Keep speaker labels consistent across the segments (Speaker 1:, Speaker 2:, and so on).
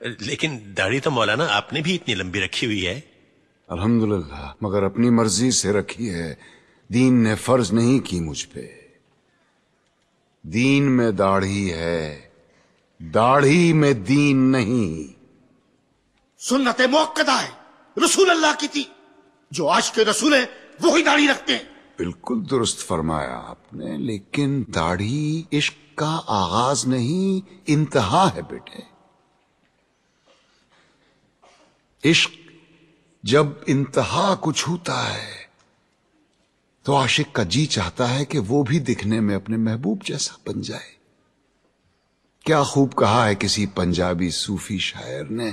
Speaker 1: لیکن داڑھی تو مولانا آپ نے بھی اتنی لمبی رکھی ہوئی ہے.
Speaker 2: الحمدللہ، مگر اپنی مرضی سے رکھی ہے. دین نے فرض نہیں کی مجھ پہ. دین میں داڑھی ہے، داڑھی میں دین نہیں.
Speaker 3: سنت موقدہ ہے، رسول اللہ کی تھی. جو عاشق رسول ہیں وہی داڑھی رکھتے ہیں.
Speaker 2: بالکل درست فرمایا آپ نے، لیکن داڑھی عشق کا آغاز نہیں، انتہا ہے بیٹے. عشق جب انتہا کو چھوتا ہے تو عاشق کا جی چاہتا ہے کہ وہ بھی دکھنے میں اپنے محبوب جیسا بن جائے. کیا خوب کہا ہے کسی پنجابی صوفی شاعر نے،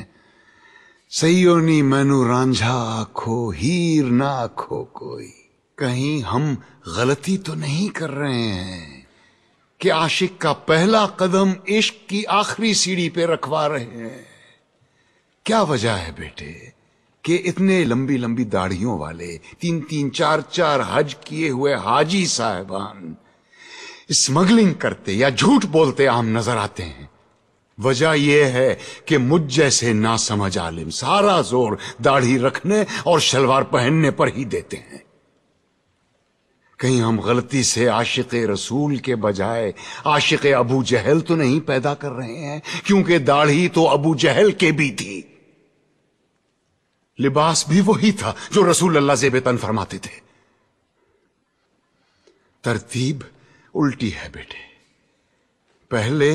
Speaker 2: سیونی مینو رانجھا آکھو ہیر نہ آکھو کوئی. کہیں ہم غلطی تو نہیں کر رہے ہیں کہ عاشق کا پہلا قدم عشق کی آخری سیڑھی پہ رکھوا رہے ہیں؟ کیا وجہ ہے بیٹے کہ اتنے لمبی لمبی داڑھیوں والے 3-3 4-4 حج کیے ہوئے حاجی صاحبان اسمگلنگ کرتے یا جھوٹ بولتے عام نظر آتے ہیں؟ وجہ یہ ہے کہ مجھ جیسے ناسمجھ عالم سارا زور داڑھی رکھنے اور شلوار پہننے پر ہی دیتے ہیں. کہیں ہم غلطی سے عاشق رسول کے بجائے عاشق ابو جہل تو نہیں پیدا کر رہے ہیں؟ کیونکہ داڑھی تو ابو جہل کے بھی تھی، لباس بھی وہی تھا جو رسول اللہ زیب تن فرماتے تھے. ترتیب الٹی ہے بیٹے. پہلے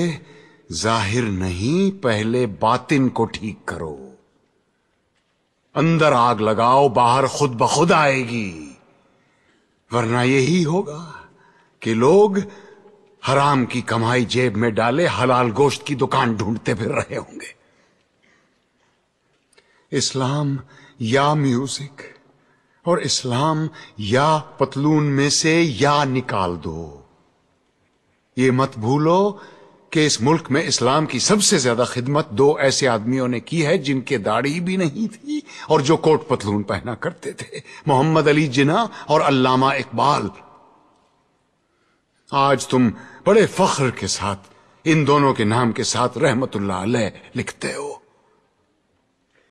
Speaker 2: ظاہر نہیں، پہلے باطن کو ٹھیک کرو. اندر آگ لگاؤ، باہر خود بخود آئے گی. ورنہ یہی ہوگا کہ لوگ حرام کی کمائی جیب میں ڈالے حلال گوشت کی دکان ڈھونڈتے پھر رہے ہوں گے. اسلام یا میوزک اور اسلام یا پتلون میں سے یا نکال دو. یہ مت بھولو کہ اس ملک میں اسلام کی سب سے زیادہ خدمت 2 ایسے آدمیوں نے کی ہے جن کے داڑھی بھی نہیں تھی اور جو کوٹ پتلون پہنا کرتے تھے، محمد علی جناح اور علامہ اقبال. آج تم بڑے فخر کے ساتھ ان دونوں کے نام کے ساتھ رحمت اللہ علیہ لکھتے ہو.